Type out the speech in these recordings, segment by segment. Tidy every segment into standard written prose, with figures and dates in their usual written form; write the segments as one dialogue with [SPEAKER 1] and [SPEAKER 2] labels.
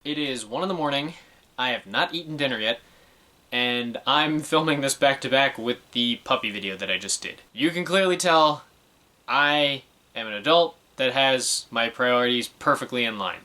[SPEAKER 1] It is 1 in the morning, I have not eaten dinner yet, and I'm filming this back to back with the puppy video that I just did. You can clearly tell I am an adult that has my priorities perfectly in line.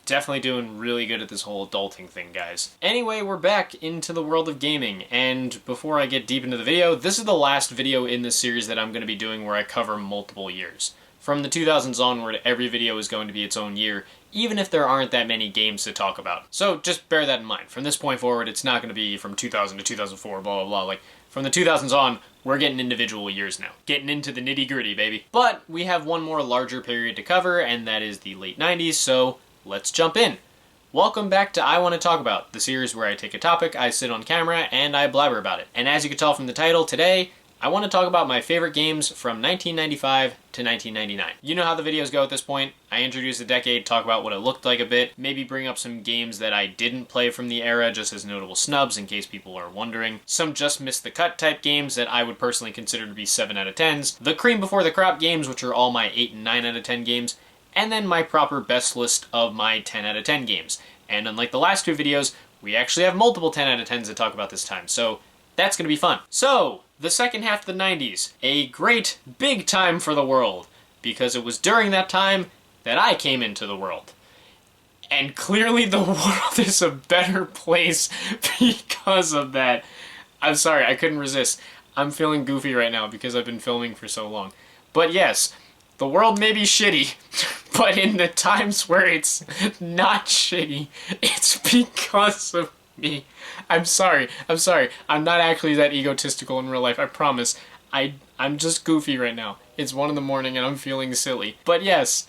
[SPEAKER 1] Definitely doing really good at this whole adulting thing, guys. Anyway, we're back into the world of gaming, and before I get deep into the video, this is the last video in this series that I'm going to be doing where I cover multiple years. From the 2000s onward, every video is going to be its own year, even if there aren't that many games to talk about. So just bear that in mind. From this point forward, it's not going to be from 2000 to 2004, blah, blah, blah. Like, from the 2000s on, we're getting individual years now. Getting into the nitty-gritty, baby. But we have one more larger period to cover, and that is the late 90s, so let's jump in. Welcome back to I Want to Talk About, the series where I take a topic, I sit on camera, and I blabber about it. And as you can tell from the title, today, I want to talk about my favorite games from 1995 to 1999. You know how the videos go at this point. I introduce the decade, talk about what it looked like a bit, maybe bring up some games that I didn't play from the era just as notable snubs in case people are wondering. Some just missed the cut type games that I would personally consider to be 7 out of 10s. The cream before the crop games, which are all my 8 and 9 out of 10 games. And then my proper best list of my 10 out of 10 games. And unlike the last two videos, we actually have multiple 10 out of 10s to talk about this time, so that's going to be fun. So, the second half of the 90s, a great big time for the world, because it was during that time that I came into the world. And clearly the world is a better place because of that. I'm sorry, I couldn't resist. I'm feeling goofy right now because I've been filming for so long. But yes, the world may be shitty, but in the times where it's not shitty, it's because of me. I'm sorry. I'm not actually that egotistical in real life, I promise. I'm just goofy right now. It's 1 in the morning and I'm feeling silly. But yes,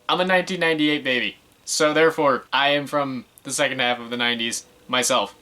[SPEAKER 1] I'm a 1998 baby. So therefore, I am from the second half of the 90s myself.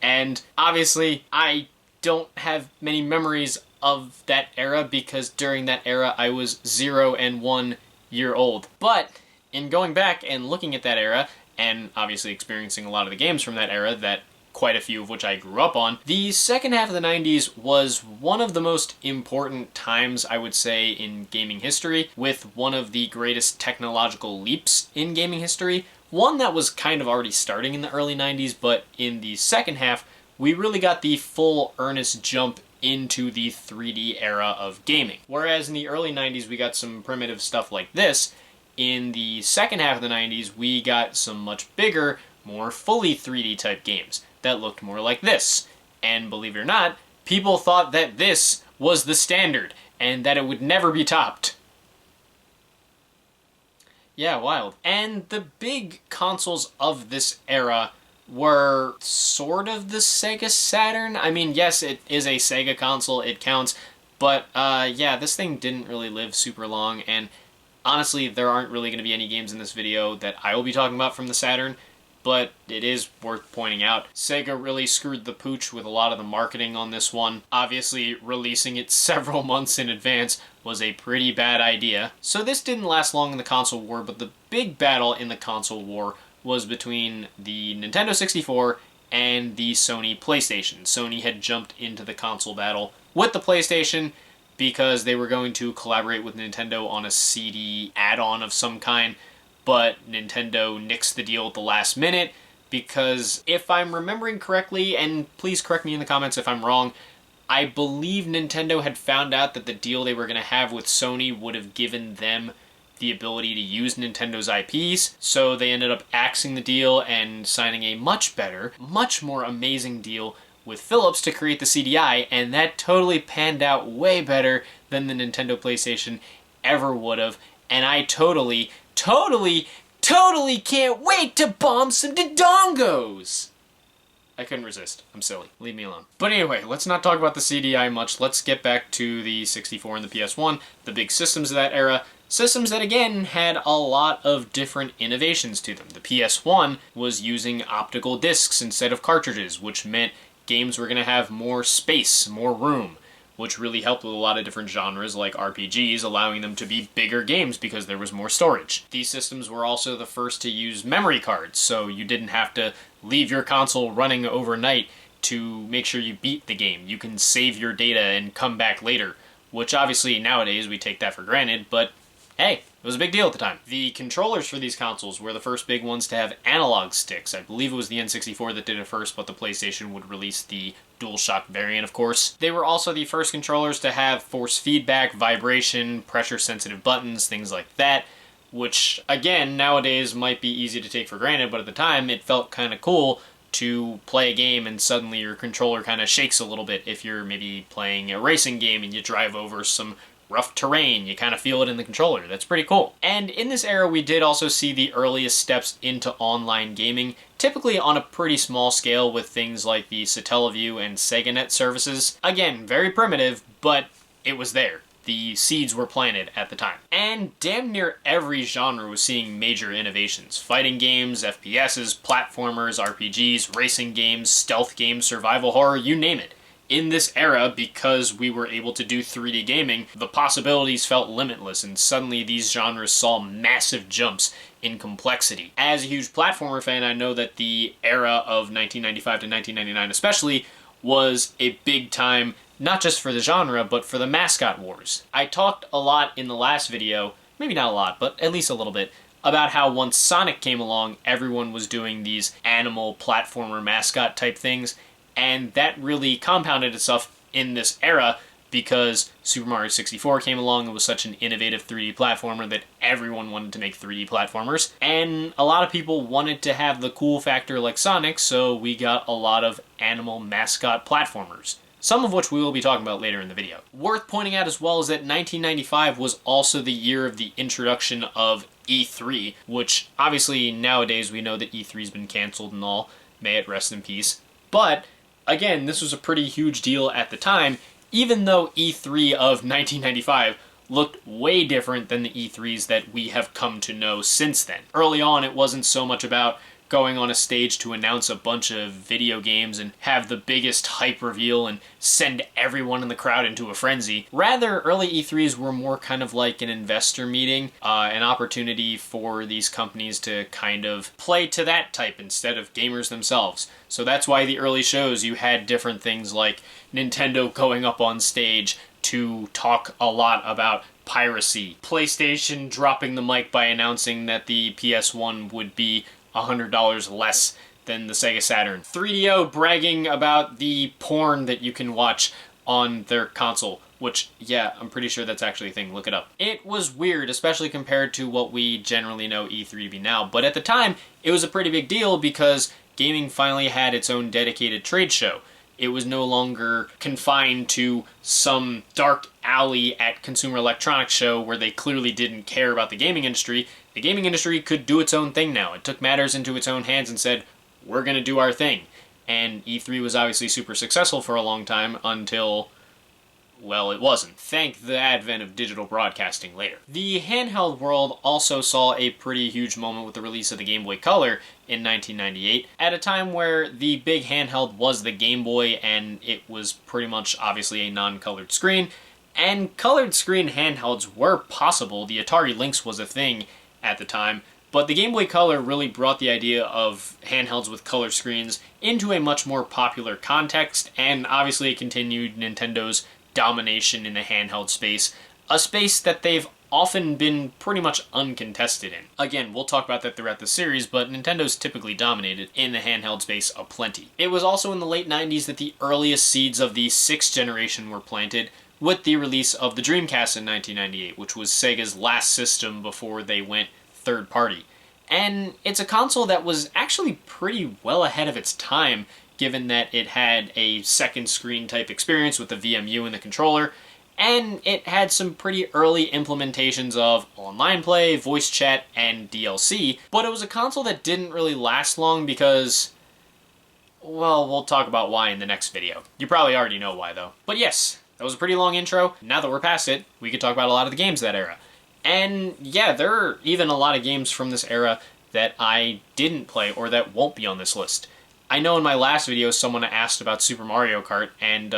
[SPEAKER 1] And obviously, I don't have many memories of that era because during that era I was 0 and 1 year old. But in going back and looking at that era, and obviously experiencing a lot of the games from that era, that quite a few of which I grew up on, the second half of the 90s was one of the most important times, I would say, in gaming history, with one of the greatest technological leaps in gaming history. One that was kind of already starting in the early 90s, but in the second half, we really got the full earnest jump into the 3D era of gaming. Whereas in the early 90s, we got some primitive stuff like this, in the second half of the 90s, we got some much bigger, more fully 3D type games that looked more like this. And believe it or not, people thought that this was the standard and that it would never be topped. Yeah, wild. And the big consoles of this era were sort of the Sega Saturn. I mean, yes, it is a Sega console, it counts, but yeah, this thing didn't really live super long, and honestly, there aren't really going to be any games in this video that I will be talking about from the Saturn, but it is worth pointing out. Sega really screwed the pooch with a lot of the marketing on this one. Obviously, releasing it several months in advance was a pretty bad idea. So this didn't last long in the console war, but the big battle in the console war was between the Nintendo 64 and the Sony PlayStation. Sony had jumped into the console battle with the PlayStation because they were going to collaborate with Nintendo on a CD add-on of some kind, but Nintendo nixed the deal at the last minute because, if I'm remembering correctly, and please correct me in the comments if I'm wrong, I believe Nintendo had found out that the deal they were going to have with Sony would have given them the ability to use Nintendo's IPs, so they ended up axing the deal and signing a much better, much more amazing deal with Philips to create the CDI, and that totally panned out way better than the Nintendo PlayStation ever would have, and I totally can't wait to bomb some Dodongos! I couldn't resist. I'm silly. Leave me alone. But anyway, let's not talk about the CDI much. Let's get back to the 64 and the PS1, the big systems of that era. Systems that, again, had a lot of different innovations to them. The PS1 was using optical discs instead of cartridges, which meant games were going to have more space, more room, which really helped with a lot of different genres like RPGs, allowing them to be bigger games because there was more storage. These systems were also the first to use memory cards, so you didn't have to leave your console running overnight to make sure you beat the game. You can save your data and come back later, which obviously nowadays we take that for granted, but hey, It was a big deal at the time. The controllers for these consoles were the first big ones to have analog sticks. I believe it was the N64 that did it first, but the PlayStation would release the DualShock variant, of course. They were also the first controllers to have force feedback, vibration, pressure-sensitive buttons, things like that, which, again, nowadays might be easy to take for granted, but at the time it felt kind of cool to play a game and suddenly your controller kind of shakes a little bit. If you're maybe playing a racing game and you drive over some rough terrain, you kind of feel it in the controller. That's pretty cool. And in this era, we did also see the earliest steps into online gaming, typically on a pretty small scale with things like the Satellaview and SegaNet services. Again, very primitive, but it was there. The seeds were planted at the time. And damn near every genre was seeing major innovations. Fighting games, FPSs, platformers, RPGs, racing games, stealth games, survival horror, you name it. In this era, because we were able to do 3D gaming, the possibilities felt limitless, and suddenly these genres saw massive jumps in complexity. As a huge platformer fan, I know that the era of 1995 to 1999 especially was a big time, not just for the genre, but for the mascot wars. I talked a lot in the last video, maybe not a lot, but at least a little bit, about how once Sonic came along, everyone was doing these animal platformer mascot type things, and that really compounded itself in this era because Super Mario 64 came along and was such an innovative 3D platformer that everyone wanted to make 3D platformers. And a lot of people wanted to have the cool factor like Sonic, so we got a lot of animal mascot platformers, some of which we will be talking about later in the video. Worth pointing out as well is that 1995 was also the year of the introduction of E3, which obviously nowadays we know that E3's been canceled and all, may it rest in peace. But again, this was a pretty huge deal at the time, even though E3 of 1995 looked way different than the E3s that we have come to know since then. Early on, it wasn't so much about going on a stage to announce a bunch of video games and have the biggest hype reveal and send everyone in the crowd into a frenzy. Rather, early E3s were more kind of like an investor meeting, an opportunity for these companies to kind of play to that type instead of gamers themselves. So that's why the early shows, you had different things like Nintendo going up on stage to talk a lot about piracy, PlayStation dropping the mic by announcing that the PS1 would be $100 less than the Sega Saturn. 3DO bragging about the porn that you can watch on their console, which, yeah, I'm pretty sure that's actually a thing. Look it up. It was weird, especially compared to what we generally know E3 to be now, but at the time, it was a pretty big deal because gaming finally had its own dedicated trade show. It was no longer confined to some dark alley at Consumer Electronics Show where they clearly didn't care about the gaming industry. The gaming industry could do its own thing now. It took matters into its own hands and said, we're going to do our thing. And E3 was obviously super successful for a long time until, well, it wasn't. Thank the advent of digital broadcasting later. The handheld world also saw a pretty huge moment with the release of the Game Boy Color in 1998, at a time where the big handheld was the Game Boy and it was pretty much obviously a non-colored screen. And colored screen handhelds were possible. The Atari Lynx was a thing at the time, but the Game Boy Color really brought the idea of handhelds with color screens into a much more popular context, and obviously it continued Nintendo's domination in the handheld space, a space that they've often been pretty much uncontested in. Again, we'll talk about that throughout the series, but Nintendo's typically dominated in the handheld space aplenty. It was also in the late 90s that the earliest seeds of the 6th generation were planted, with the release of the Dreamcast in 1998, which was Sega's last system before they went third party. And it's a console that was actually pretty well ahead of its time, given that it had a second screen type experience with the VMU and the controller, and it had some pretty early implementations of online play, voice chat, and DLC, but it was a console that didn't really last long because, well, we'll talk about why in the next video. You probably already know why, though. But yes, that was a pretty long intro. Now that we're past it, we could talk about a lot of the games of that era. And yeah, there are even a lot of games from this era that I didn't play or that won't be on this list. I know in my last video someone asked about Super Mario Kart, and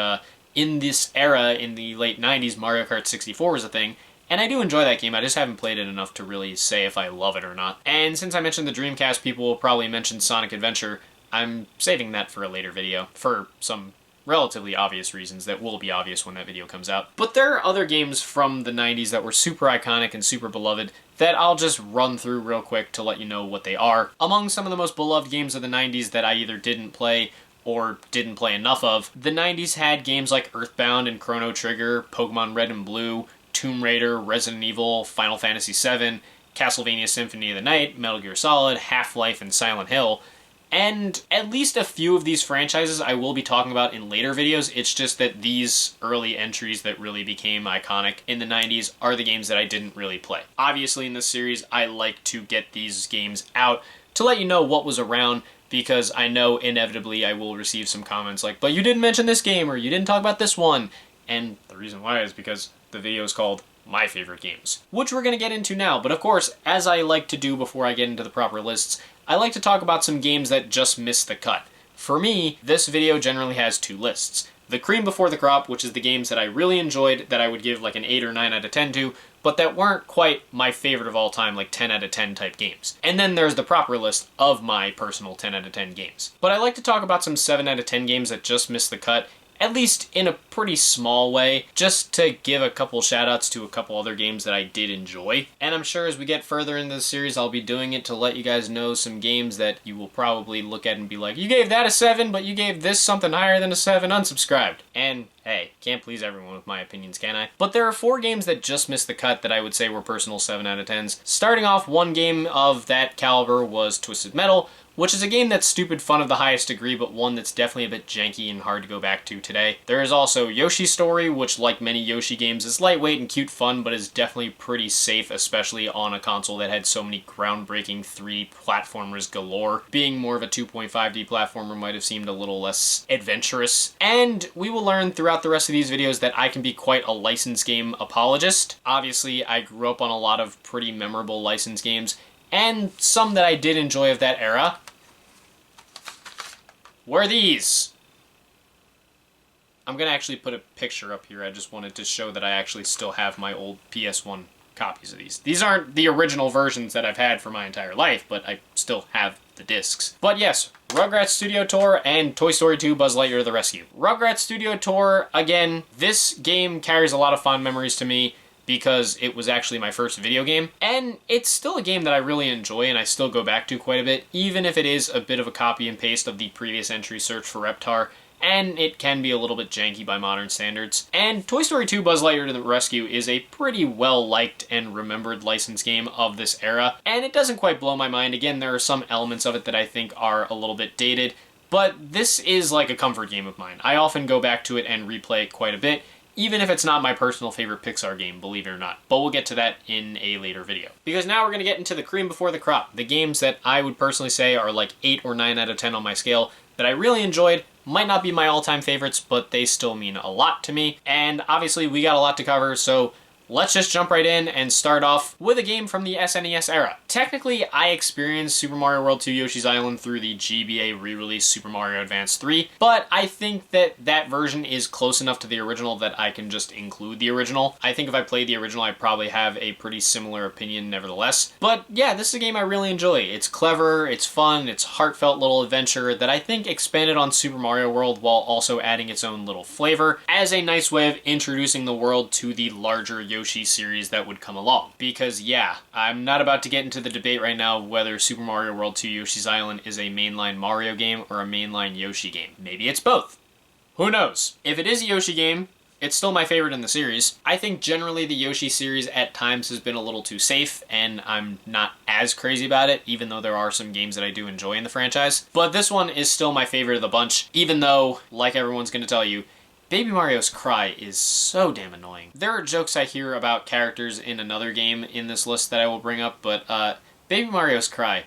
[SPEAKER 1] in this era, in the late 90s, Mario Kart 64 was a thing, and I do enjoy that game. I just haven't played it enough to really say if I love it or not. And since I mentioned the Dreamcast, people will probably mention Sonic Adventure. I'm saving that for a later video, for some relatively obvious reasons that will be obvious when that video comes out. But there are other games from the 90s that were super iconic and super beloved that I'll just run through real quick to let you know what they are. Among some of the most beloved games of the 90s that I either didn't play or didn't play enough of, the 90s had games like Earthbound and Chrono Trigger, Pokemon Red and Blue, Tomb Raider, Resident Evil, Final Fantasy VII, Castlevania Symphony of the Night, Metal Gear Solid, Half-Life, and Silent Hill. And at least a few of these franchises I will be talking about in later videos. It's just that these early entries that really became iconic in the 90s are the games that I didn't really play. Obviously in this series, I like to get these games out to let you know what was around, because I know inevitably I will receive some comments like, but you didn't mention this game, or you didn't talk about this one. And the reason why is because the video is called My Favorite Games, which we're going to get into now. But of course, as I like to do before I get into the proper lists, I like to talk about some games that just missed the cut. For me, this video generally has two lists. The cream before the crop, which is the games that I really enjoyed that I would give like an 8 or 9 out of 10 to, but that weren't quite my favorite of all time, like 10 out of 10 type games. And then there's the proper list of my personal 10 out of 10 games. But I like to talk about some 7 out of 10 games that just missed the cut, at least in a pretty small way, just to give a couple shoutouts to a couple other games that I did enjoy. And I'm sure as we get further into the series, I'll be doing it to let you guys know some games that you will probably look at and be like, you gave that a 7, but you gave this something higher than a 7, unsubscribed. And hey, can't please everyone with my opinions, can I? But there are 4 games that just missed the cut that I would say were personal 7 out of 10s. Starting off, one game of that caliber was Twisted Metal, which is a game that's stupid fun of the highest degree, but one that's definitely a bit janky and hard to go back to today. There is also Yoshi's Story, which, like many Yoshi games, is lightweight and cute fun, but is definitely pretty safe, especially on a console that had so many groundbreaking 3 platformers galore. Being more of a 2.5D platformer might have seemed a little less adventurous. And we will learn throughout the rest of these videos that I can be quite a licensed game apologist. Obviously, I grew up on a lot of pretty memorable licensed games, and some that I did enjoy of that era were these. I'm gonna actually put a picture up here. I just wanted to show that I actually still have my old PS1 copies of these. These aren't the original versions that I've had for my entire life, but I still have the discs. But yes, Rugrats Studio Tour and Toy Story 2 Buzz Lightyear to the Rescue. Rugrats Studio Tour, again, this game carries a lot of fond memories to me because it was actually my first video game, and it's still a game that I really enjoy and I still go back to quite a bit, even if it is a bit of a copy and paste of the previous entry, Search for Reptar, and it can be a little bit janky by modern standards. And Toy Story 2 Buzz Lightyear to the Rescue is a pretty well-liked and remembered licensed game of this era, and it doesn't quite blow my mind. Again, there are some elements of it that I think are a little bit dated, but this is like a comfort game of mine. I often go back to it and replay it quite a bit, even if it's not my personal favorite Pixar game, believe it or not. But we'll get to that in a later video. Because now we're going to get into the cream before the crop. The games that I would personally say are like 8 or 9 out of 10 on my scale that I really enjoyed. Might not be my all-time favorites, but they still mean a lot to me. And obviously we got a lot to cover, so let's just jump right in and start off with a game from the SNES era. Technically, I experienced Super Mario World 2 Yoshi's Island through the GBA re-release Super Mario Advance 3, but I think that that version is close enough to the original that I can just include the original. I think if I played the original, I'd probably have a pretty similar opinion nevertheless. But yeah, this is a game I really enjoy. It's clever, it's fun, it's heartfelt little adventure that I think expanded on Super Mario World while also adding its own little flavor as a nice way of introducing the world to the larger Yoshi series that would come along. Because yeah, I'm not about to get into the debate right now whether Super Mario World 2 Yoshi's Island is a mainline Mario game or a mainline Yoshi game. Maybe it's both. Who knows? If it is a Yoshi game, it's still my favorite in the series. I think generally the Yoshi series at times has been a little too safe, and I'm not as crazy about it, even though there are some games that I do enjoy in the franchise. But this one is still my favorite of the bunch, even though, like everyone's going to tell you, Baby Mario's cry is so damn annoying. There are jokes I hear about characters in another game in this list that I will bring up, but Baby Mario's cry,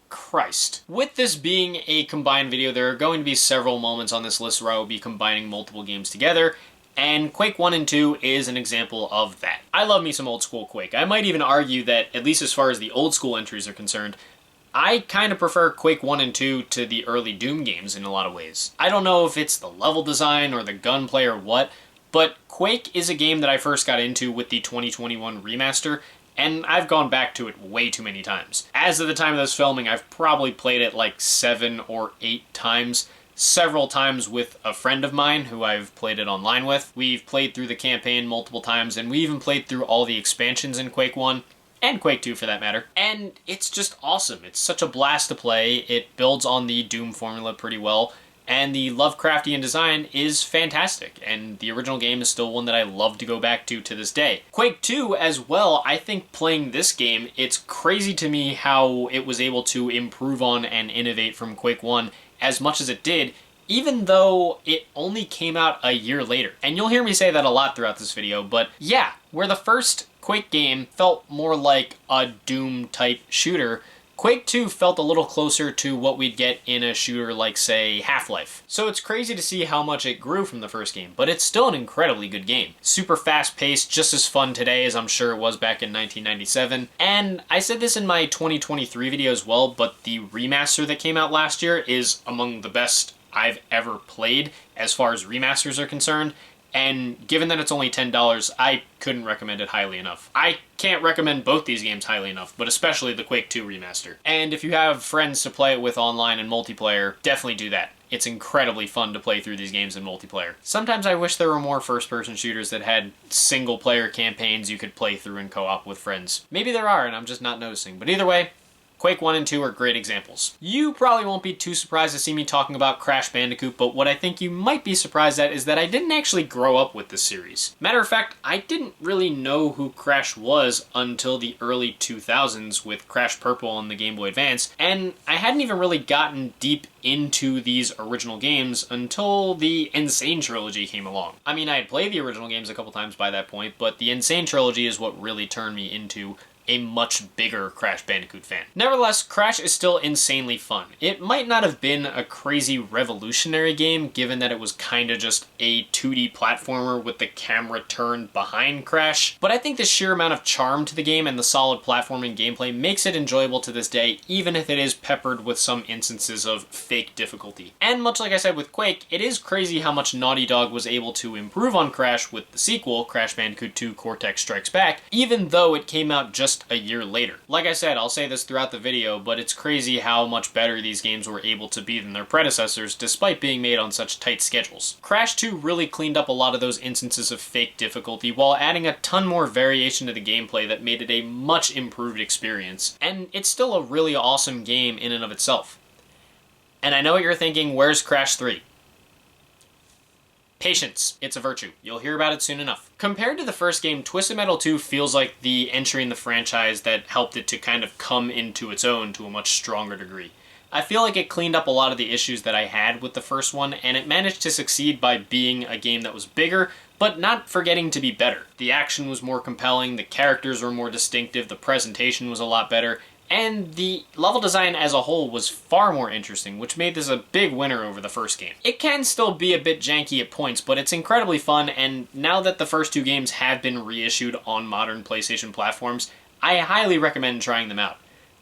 [SPEAKER 1] Christ. With this being a combined video, there are going to be several moments on this list where I will be combining multiple games together, and Quake 1 and 2 is an example of that. I love me some old school Quake. I might even argue that, at least as far as the old school entries are concerned, I kind of prefer Quake 1 and 2 to the early Doom games in a lot of ways. I don't know if it's the level design or the gunplay or what, but Quake is a game that I first got into with the 2021 remaster, and I've gone back to it way too many times. As of the time of this filming, I've probably played it like 7 or 8 times, several times with a friend of mine who I've played it online with. We've played through the campaign multiple times, and we even played through all the expansions in Quake 1. and Quake 2 for that matter, and it's just awesome. It's such a blast to play. It builds on the Doom formula pretty well, and the Lovecraftian design is fantastic, and the original game is still one that I love to go back to this day. Quake 2 as well, I think playing this game, it's crazy to me how it was able to improve on and innovate from Quake 1 as much as it did, even though it only came out a year later. And you'll hear me say that a lot throughout this video, but yeah, where the first Quake game felt more like a Doom-type shooter, Quake 2 felt a little closer to what we'd get in a shooter like, say, Half-Life. So it's crazy to see how much it grew from the first game, but it's still an incredibly good game. Super fast-paced, just as fun today as I'm sure it was back in 1997. And I said this in my 2023 video as well, but the remaster that came out last year is among the best I've ever played as far as remasters are concerned. And given that it's only $10, I couldn't recommend it highly enough. I can't recommend both these games highly enough, but especially the Quake 2 remaster. And if you have friends to play it with online and multiplayer, definitely do that. It's incredibly fun to play through these games in multiplayer. Sometimes I wish there were more first-person shooters that had single-player campaigns you could play through in co-op with friends. Maybe there are, and I'm just not noticing. But either way, Quake 1 and 2 are great examples. You probably won't be too surprised to see me talking about Crash Bandicoot, but what I think you might be surprised at is that I didn't actually grow up with this series. Matter of fact, I didn't really know who Crash was until the early 2000s with Crash Purple on the Game Boy Advance, and I hadn't even really gotten deep into these original games until the Insane Trilogy came along. I mean, I had played the original games a couple times by that point, but the Insane Trilogy is what really turned me into a much bigger Crash Bandicoot fan. Nevertheless, Crash is still insanely fun. It might not have been a crazy revolutionary game, given that it was kinda just a 2D platformer with the camera turned behind Crash, but I think the sheer amount of charm to the game and the solid platforming gameplay makes it enjoyable to this day, even if it is peppered with some instances of fake difficulty. And much like I said with Quake, it is crazy how much Naughty Dog was able to improve on Crash with the sequel, Crash Bandicoot 2 Cortex Strikes Back, even though it came out just a year later. Like I said, I'll say this throughout the video, but it's crazy how much better these games were able to be than their predecessors, despite being made on such tight schedules. Crash 2 really cleaned up a lot of those instances of fake difficulty, while adding a ton more variation to the gameplay that made it a much improved experience. And it's still a really awesome game in and of itself. And I know what you're thinking, where's Crash 3? Patience. It's a virtue. You'll hear about it soon enough. Compared to the first game, Twisted Metal 2 feels like the entry in the franchise that helped it to kind of come into its own to a much stronger degree. I feel like it cleaned up a lot of the issues that I had with the first one, and it managed to succeed by being a game that was bigger, but not forgetting to be better. The action was more compelling, the characters were more distinctive, the presentation was a lot better, and the level design as a whole was far more interesting, which made this a big winner over the first game. It can still be a bit janky at points, but it's incredibly fun, and now that the first two games have been reissued on modern PlayStation platforms, I highly recommend trying them out.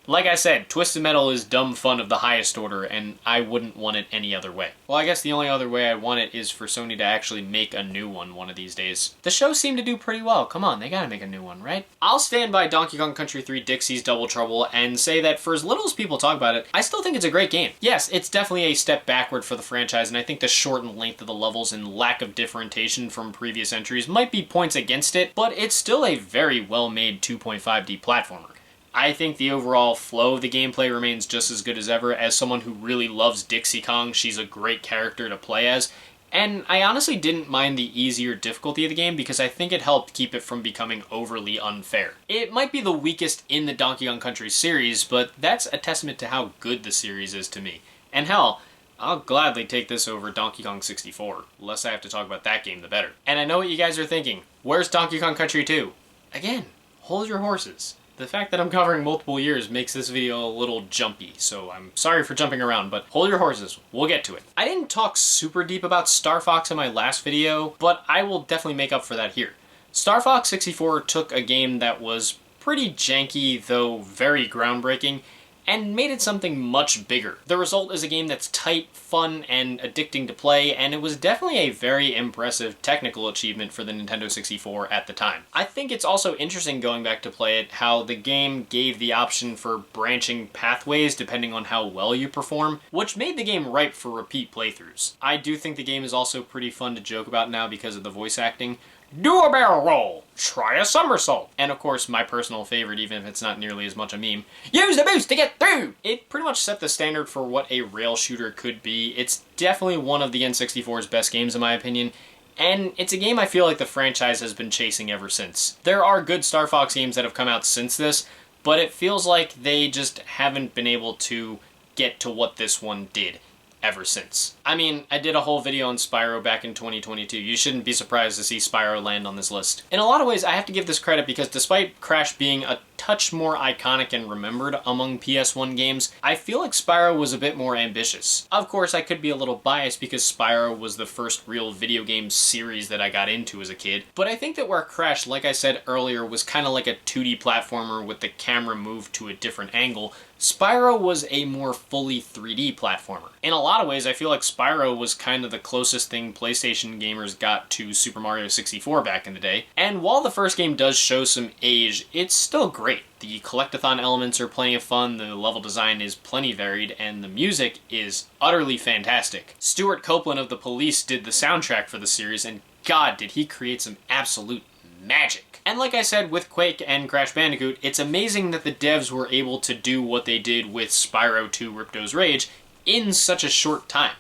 [SPEAKER 1] Like I said, Twisted Metal is dumb fun of the highest order, and I wouldn't want it any other way. Well, I guess the only other way I want it is for Sony to actually make a new one of these days. The show seemed to do pretty well. Come on, they gotta make a new one, right? I'll stand by Donkey Kong Country 3 Dixie's Double Trouble and say that for as little as people talk about it, I still think it's a great game. Yes, it's definitely a step backward for the franchise, and I think the shortened length of the levels and lack of differentiation from previous entries might be points against it, but it's still a very well-made 2.5D platformer. I think the overall flow of the gameplay remains just as good as ever. As someone who really loves Dixie Kong, she's a great character to play as. And I honestly didn't mind the easier difficulty of the game because I think it helped keep it from becoming overly unfair. It might be the weakest in the Donkey Kong Country series, but that's a testament to how good the series is to me. And hell, I'll gladly take this over Donkey Kong 64. The less I have to talk about that game, the better. And I know what you guys are thinking. Where's Donkey Kong Country 2? Again, hold your horses. The fact that I'm covering multiple years makes this video a little jumpy, so I'm sorry for jumping around, but hold your horses, we'll get to it. I didn't talk super deep about Star Fox in my last video, but I will definitely make up for that here. Star Fox 64 took a game that was pretty janky, though very groundbreaking, and made it something much bigger. The result is a game that's tight, fun, and addicting to play, and it was definitely a very impressive technical achievement for the Nintendo 64 at the time. I think it's also interesting going back to play it, how the game gave the option for branching pathways depending on how well you perform, which made the game ripe for repeat playthroughs. I do think the game is also pretty fun to joke about now because of the voice acting. do a barrel roll, try a somersault, and of course my personal favorite, even if it's not nearly as much a meme, use the boost to get through! It pretty much set the standard for what a rail shooter could be. It's definitely one of the N64's best games in my opinion, and it's a game I feel like the franchise has been chasing ever since. There are good Star Fox games that have come out since this, but it feels like they just haven't been able to get to what this one did ever since. I mean, I did a whole video on Spyro back in 2022. You shouldn't be surprised to see Spyro land on this list. In a lot of ways, I have to give this credit because despite Crash being a touch more iconic and remembered among PS1 games, I feel like Spyro was a bit more ambitious. Of course, I could be a little biased because Spyro was the first real video game series that I got into as a kid, but I think that where Crash, like I said earlier, was kind of like a 2D platformer with the camera moved to a different angle, Spyro was a more fully 3D platformer. In a lot of ways, I feel like Spyro was kind of the closest thing PlayStation gamers got to Super Mario 64 back in the day, and while the first game does show some age, it's still great. The collectathon elements are plenty of fun, the level design is plenty varied, and the music is utterly fantastic. Stuart Copeland of The Police did the soundtrack for the series, and god, did he create some absolute magic. And like I said with Quake and Crash Bandicoot, it's amazing that the devs were able to do what they did with Spyro 2 Ripto's Rage in such a short time.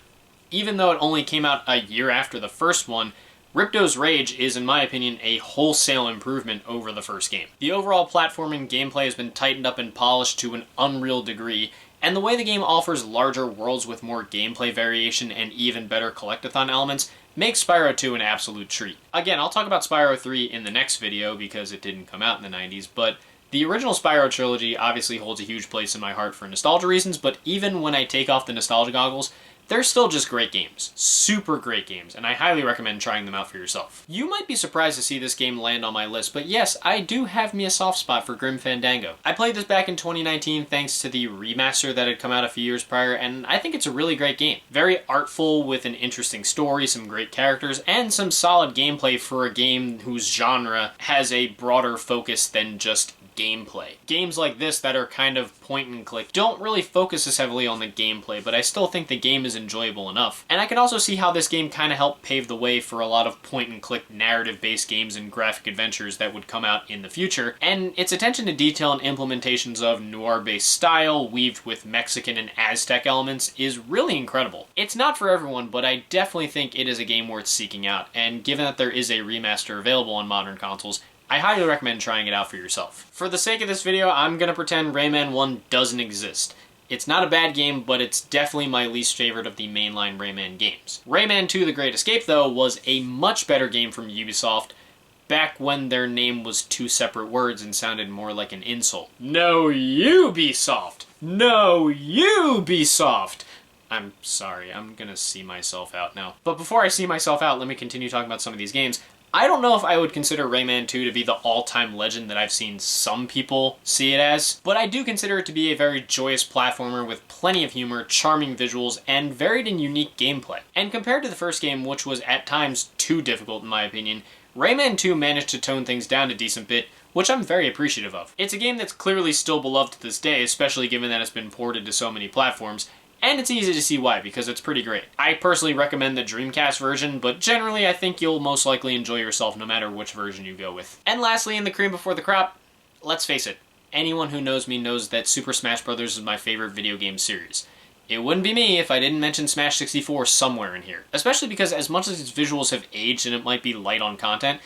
[SPEAKER 1] Even though it only came out a year after the first one, Ripto's Rage is, in my opinion, a wholesale improvement over the first game. The overall platforming gameplay has been tightened up and polished to an unreal degree, and the way the game offers larger worlds with more gameplay variation and even better collectathon elements makes Spyro 2 an absolute treat. Again, I'll talk about Spyro 3 in the next video because it didn't come out in the 90s, but the original Spyro trilogy obviously holds a huge place in my heart for nostalgia reasons, but even when I take off the nostalgia goggles, they're still just great games. Super great games, and I highly recommend trying them out for yourself. You might be surprised to see this game land on my list, but yes, I do have me a soft spot for Grim Fandango. I played this back in 2019 thanks to the remaster that had come out a few years prior, and I think it's a really great game. Very artful, with an interesting story, some great characters, and some solid gameplay for a game whose genre has a broader focus than just gameplay. Games like this that are kind of point and click don't really focus as heavily on the gameplay, but I still think the game is enjoyable enough. And I can also see how this game kind of helped pave the way for a lot of point and click narrative based games and graphic adventures that would come out in the future, and its attention to detail and implementations of noir based style weaved with Mexican and Aztec elements is really incredible. It's not for everyone, but I definitely think it is a game worth seeking out, and given that there is a remaster available on modern consoles, I highly recommend trying it out for yourself. For the sake of this video, I'm gonna pretend Rayman 1 doesn't exist. It's not a bad game, but it's definitely my least favorite of the mainline Rayman games. Rayman 2 The Great Escape, though, was a much better game from Ubisoft, back when their name was two separate words and sounded more like an insult. No Ubisoft! No Ubisoft! I'm sorry, I'm gonna see myself out now. But before I see myself out, let me continue talking about some of these games. I don't know if I would consider Rayman 2 to be the all-time legend that I've seen some people see it as, but I do consider it to be a very joyous platformer with plenty of humor, charming visuals, and varied and unique gameplay. And compared to the first game, which was at times too difficult in my opinion, Rayman 2 managed to tone things down a decent bit, which I'm very appreciative of. It's a game that's clearly still beloved to this day, especially given that it's been ported to so many platforms, and it's easy to see why, because it's pretty great. I personally recommend the Dreamcast version, but generally I think you'll most likely enjoy yourself no matter which version you go with. And lastly, in the cream before the crop, let's face it, anyone who knows me knows that Super Smash Bros. Is my favorite video game series. It wouldn't be me if I didn't mention Smash 64 somewhere in here. Especially because as much as its visuals have aged and it might be light on content,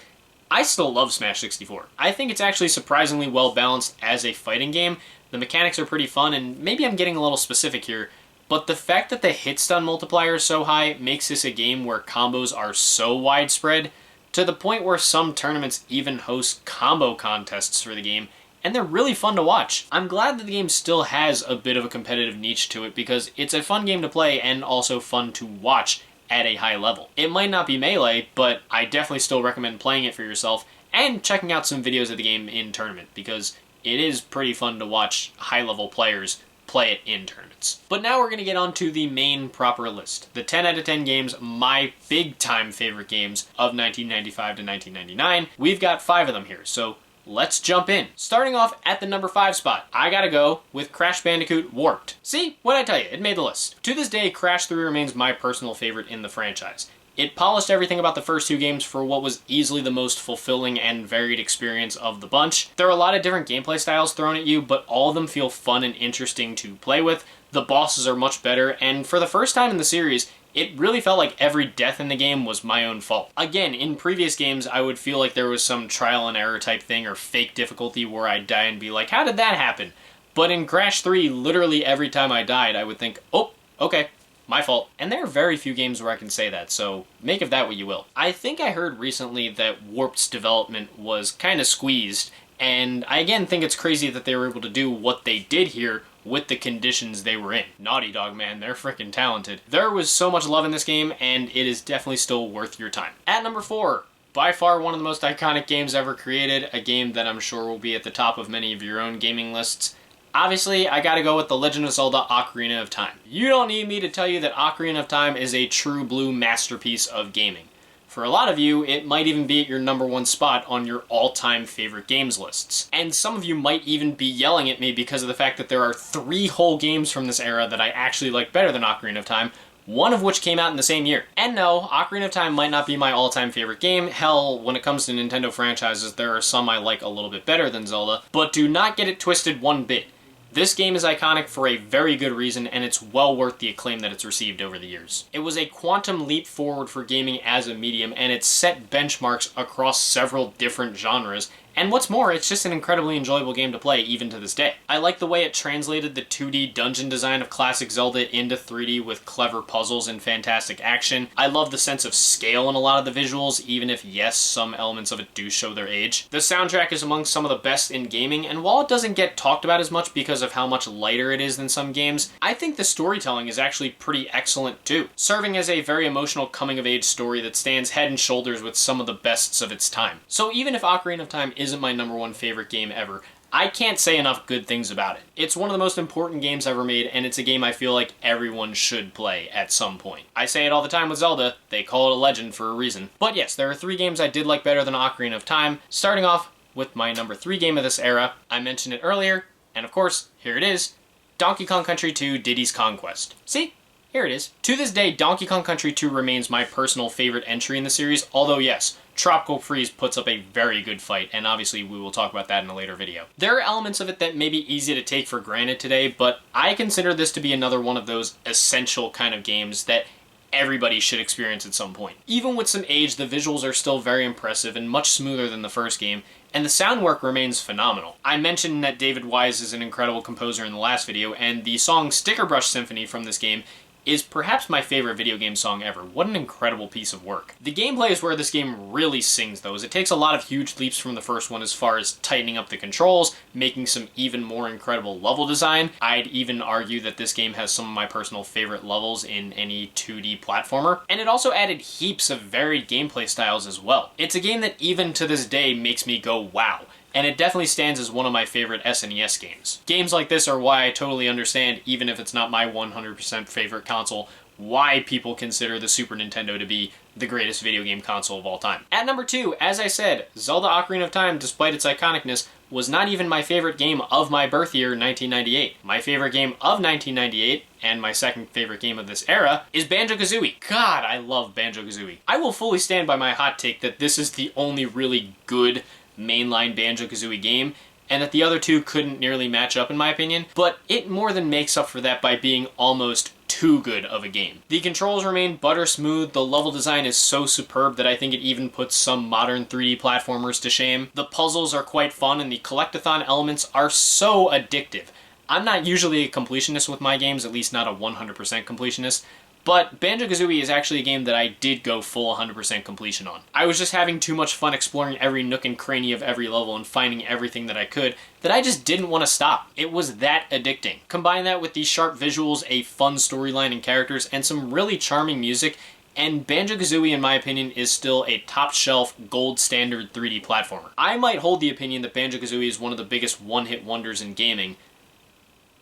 [SPEAKER 1] I still love Smash 64. I think it's actually surprisingly well balanced as a fighting game. The mechanics are pretty fun, and maybe I'm getting a little specific here, but the fact that the hit stun multiplier is so high makes this a game where combos are so widespread, to the point where some tournaments even host combo contests for the game, and they're really fun to watch. I'm glad that the game still has a bit of a competitive niche to it because it's a fun game to play and also fun to watch at a high level. It might not be Melee, but I definitely still recommend playing it for yourself and checking out some videos of the game in tournament because it is pretty fun to watch high-level players play it in tournaments. But now we're going to get on to the main proper list. The 10 out of 10 games, my big-time favorite games of 1995 to 1999. We've got 5 of them here, so let's jump in. Starting off at the number 5 spot, I gotta go with Crash Bandicoot Warped. See? What'd I tell you? It made the list. To this day, Crash 3 remains my personal favorite in the franchise. It polished everything about the first two games for what was easily the most fulfilling and varied experience of the bunch. There are a lot of different gameplay styles thrown at you, but all of them feel fun and interesting to play with. The bosses are much better, and for the first time in the series, it really felt like every death in the game was my own fault. Again, in previous games, I would feel like there was some trial and error type thing or fake difficulty where I'd die and be like, how did that happen? But in Crash 3, literally every time I died, I would think, oh, okay, my fault. And there are very few games where I can say that, so make of that what you will. I think I heard recently that Warped's development was kind of squeezed, and I again think it's crazy that they were able to do what they did here with the conditions they were in. Naughty Dog, man, they're freaking talented. There was so much love in this game, and it is definitely still worth your time. At number 4, by far one of the most iconic games ever created, a game that I'm sure will be at the top of many of your own gaming lists. Obviously, I gotta go with The Legend of Zelda Ocarina of Time. You don't need me to tell you that Ocarina of Time is a true blue masterpiece of gaming. For a lot of you, it might even be at your number 1 spot on your all-time favorite games lists. And some of you might even be yelling at me because of the fact that there are 3 whole games from this era that I actually like better than Ocarina of Time, one of which came out in the same year. And no, Ocarina of Time might not be my all-time favorite game. Hell, when it comes to Nintendo franchises, there are some I like a little bit better than Zelda, but do not get it twisted one bit. This game is iconic for a very good reason, and it's well worth the acclaim that it's received over the years. It was a quantum leap forward for gaming as a medium, and it set benchmarks across several different genres. And what's more, it's just an incredibly enjoyable game to play, even to this day. I like the way it translated the 2D dungeon design of classic Zelda into 3D with clever puzzles and fantastic action. I love the sense of scale in a lot of the visuals, even if, yes, some elements of it do show their age. The soundtrack is among some of the best in gaming, and while it doesn't get talked about as much because of how much lighter it is than some games, I think the storytelling is actually pretty excellent too, serving as a very emotional coming-of-age story that stands head and shoulders with some of the bests of its time. So even if Ocarina of Time isn't my number 1 favorite game ever, I can't say enough good things about it. It's one of the most important games ever made, and it's a game I feel like everyone should play at some point. I say it all the time with Zelda, they call it a legend for a reason. But yes, there are 3 games I did like better than Ocarina of Time, starting off with my number 3 game of this era. I mentioned it earlier, and of course, here it is, Donkey Kong Country 2 Diddy's Conquest. See? Here it is. To this day, Donkey Kong Country 2 remains my personal favorite entry in the series, although yes, Tropical Freeze puts up a very good fight, and obviously we will talk about that in a later video. There are elements of it that may be easy to take for granted today, but I consider this to be another one of those essential kind of games that everybody should experience at some point. Even with some age, the visuals are still very impressive and much smoother than the first game, and the sound work remains phenomenal. I mentioned that David Wise is an incredible composer in the last video, and the song Sticker Brush Symphony from this game is perhaps my favorite video game song ever. What an incredible piece of work. The gameplay is where this game really sings, though, as it takes a lot of huge leaps from the first one as far as tightening up the controls, making some even more incredible level design. I'd even argue that this game has some of my personal favorite levels in any 2D platformer, and it also added heaps of varied gameplay styles as well. It's a game that even to this day makes me go, wow. And it definitely stands as one of my favorite SNES games. Games like this are why I totally understand, even if it's not my 100% favorite console, why people consider the Super Nintendo to be the greatest video game console of all time. At number 2, as I said, Zelda Ocarina of Time, despite its iconicness, was not even my favorite game of my birth year, 1998. My favorite game of 1998, and my second favorite game of this era, is Banjo-Kazooie. God, I love Banjo-Kazooie. I will fully stand by my hot take that this is the only really good mainline Banjo-Kazooie game, and that the other 2 couldn't nearly match up in my opinion, but it more than makes up for that by being almost too good of a game. The controls remain butter smooth, the level design is so superb that I think it even puts some modern 3D platformers to shame. The puzzles are quite fun, and the collectathon elements are so addictive. I'm not usually a completionist with my games, at least not a 100% completionist, but Banjo-Kazooie is actually a game that I did go full 100% completion on. I was just having too much fun exploring every nook and cranny of every level and finding everything that I could that I just didn't want to stop. It was that addicting. Combine that with these sharp visuals, a fun storyline and characters, and some really charming music, and Banjo-Kazooie, in my opinion, is still a top-shelf, gold standard 3D platformer. I might hold the opinion that Banjo-Kazooie is one of the biggest one-hit wonders in gaming,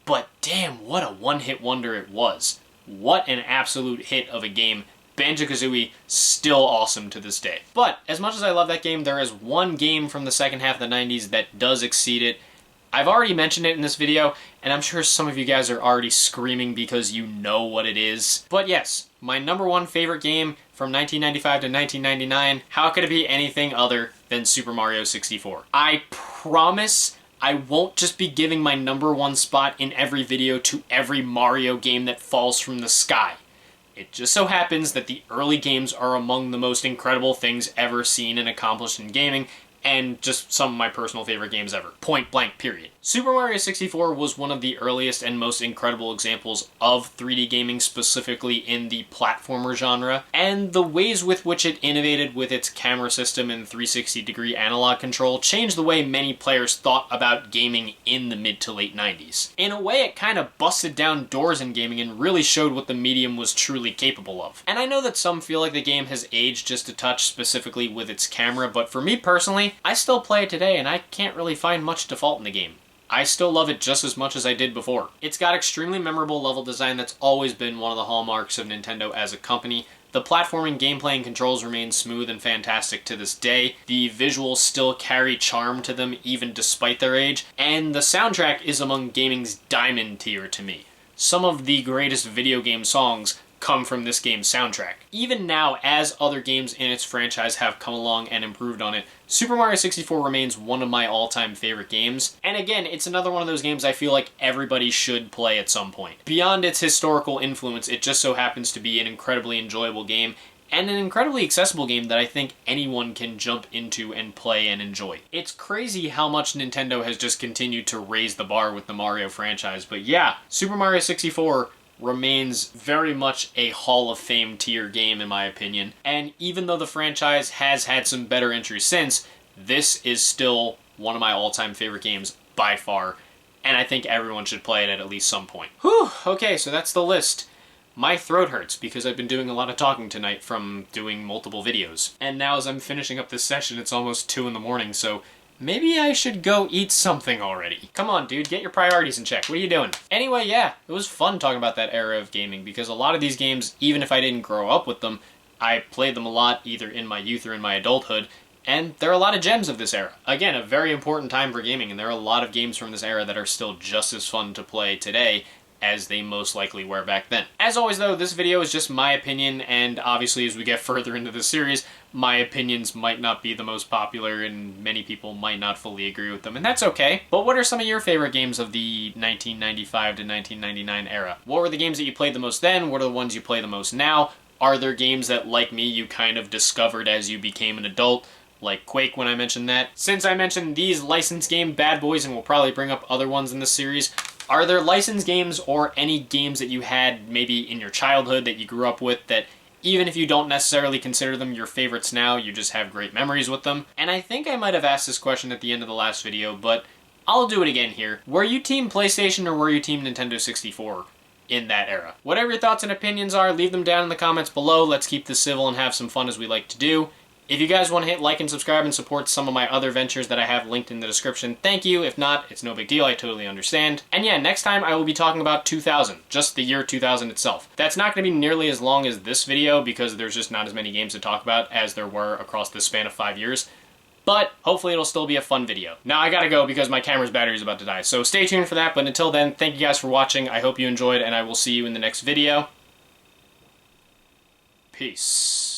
[SPEAKER 1] but damn, what a one-hit wonder it was. What an absolute hit of a game. Banjo-Kazooie, still awesome to this day. But, as much as I love that game, there is one game from the second half of the 90s that does exceed it. I've already mentioned it in this video, and I'm sure some of you guys are already screaming because you know what it is. But yes, my #1 favorite game from 1995 to 1999, how could it be anything other than Super Mario 64? I promise I won't just be giving my #1 spot in every video to every Mario game that falls from the sky. It just so happens that the early games are among the most incredible things ever seen and accomplished in gaming, and just some of my personal favorite games ever. Point blank, period. Super Mario 64 was one of the earliest and most incredible examples of 3D gaming, specifically in the platformer genre, and the ways with which it innovated with its camera system and 360-degree analog control changed the way many players thought about gaming in the mid to late 90s. In a way, it kind of busted down doors in gaming and really showed what the medium was truly capable of. And I know that some feel like the game has aged just a touch, specifically with its camera, but for me personally, I still play it today and I can't really find much default in the game. I still love it just as much as I did before. It's got extremely memorable level design that's always been one of the hallmarks of Nintendo as a company. The platforming, gameplay, and controls remain smooth and fantastic to this day. The visuals still carry charm to them even despite their age, and the soundtrack is among gaming's diamond tier to me. Some of the greatest video game songs come from this game's soundtrack. Even now, as other games in its franchise have come along and improved on it, Super Mario 64 remains one of my all-time favorite games. And again, it's another one of those games I feel like everybody should play at some point. Beyond its historical influence, it just so happens to be an incredibly enjoyable game, and an incredibly accessible game that I think anyone can jump into and play and enjoy. It's crazy how much Nintendo has just continued to raise the bar with the Mario franchise, but yeah, Super Mario 64 remains very much a Hall of Fame tier game in my opinion, and even though the franchise has had some better entries since, this is still one of my all-time favorite games by far, and I think everyone should play it at least some point. Whew, okay, so that's the list. My throat hurts because I've been doing a lot of talking tonight from doing multiple videos, and now as I'm finishing up this session it's almost 2 in the morning, so maybe I should go eat something already. Come on, dude, get your priorities in check. What are you doing? Anyway, yeah, it was fun talking about that era of gaming because a lot of these games, even if I didn't grow up with them, I played them a lot either in my youth or in my adulthood, and there are a lot of gems of this era. Again, a very important time for gaming, and there are a lot of games from this era that are still just as fun to play today as they most likely were back then. As always though, this video is just my opinion, and obviously as we get further into the series, my opinions might not be the most popular and many people might not fully agree with them, and that's okay. But what are some of your favorite games of the 1995 to 1999 era? What were the games that you played the most then? What are the ones you play the most now? Are there games that, like me, you kind of discovered as you became an adult? Like Quake when I mentioned that. Since I mentioned these licensed game bad boys, and we'll probably bring up other ones in this series, are there licensed games or any games that you had maybe in your childhood that you grew up with that even if you don't necessarily consider them your favorites now, you just have great memories with them? And I think I might have asked this question at the end of the last video, but I'll do it again here. Were you team PlayStation or were you team Nintendo 64 in that era? Whatever your thoughts and opinions are, leave them down in the comments below. Let's keep this civil and have some fun as we like to do. If you guys want to hit like and subscribe and support some of my other ventures that I have linked in the description, thank you. If not, it's no big deal. I totally understand. And yeah, next time I will be talking about 2000, just the year 2000 itself. That's not going to be nearly as long as this video because there's just not as many games to talk about as there were across the span of 5 years. But hopefully it'll still be a fun video. Now I gotta go because my camera's battery is about to die, so stay tuned for that. But until then, thank you guys for watching. I hope you enjoyed, and I will see you in the next video. Peace.